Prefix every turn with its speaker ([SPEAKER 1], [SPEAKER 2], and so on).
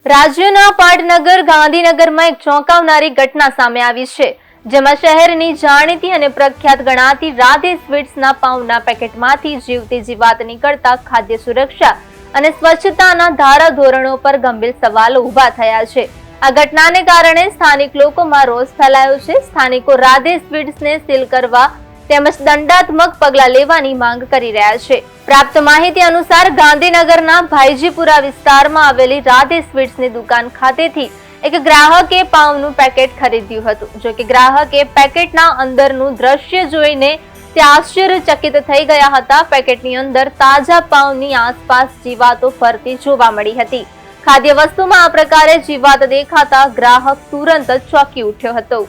[SPEAKER 1] રાજ્યના પાટનગર ગાંધીનગરમાં એક ચોંકાવનારી ઘટના સામે આવી છે, જેમાં શહેરની જાણીતી અને પ્રખ્યાત ગણાતી રાધે સ્વીટ્સના પાઉંના પેકેટમાંથી જીવતી જીવાત નીકળતા ખાદ્ય સુરક્ષા અને સ્વચ્છતાના ધારાધોરણો પર ગંભીર સવાલો ઉભા થયા છે। આ ઘટનાને કારણે સ્થાનિક લોકોમાં રોષ ફેલાયો છે। સ્થાનિકો રાધે સ્વીટ્સને સીલ કરવા તેમજ દંડાત્મક પગલાં લેવાની માંગ કરી રહ્યા છે। પ્રાપ્ત માહિતી અનુસાર ગાંધીનગરના ભાઈજીપુરા વિસ્તારમાં આવેલી રાધે સ્વીટ્સની દુકાન ખાતેથી એક ગ્રાહકે પાઉંનું પેકેટ ખરીદ્યું હતું। જો કે ગ્રાહકે પેકેટના અંદરનું દ્રશ્ય જોઈને તે આશ્ચર્યચકિત થઈ ગયા હતા। પેકેટની અંદર તાજા પાઉંની આસપાસ જીવાતો ફરતી જોવા મળી હતી। ખાદ્ય વસ્તુમાં આ પ્રકારે જીવાત દેખાતા ગ્રાહક તુરંત જ ચોંકી ઉઠ્યો હતો।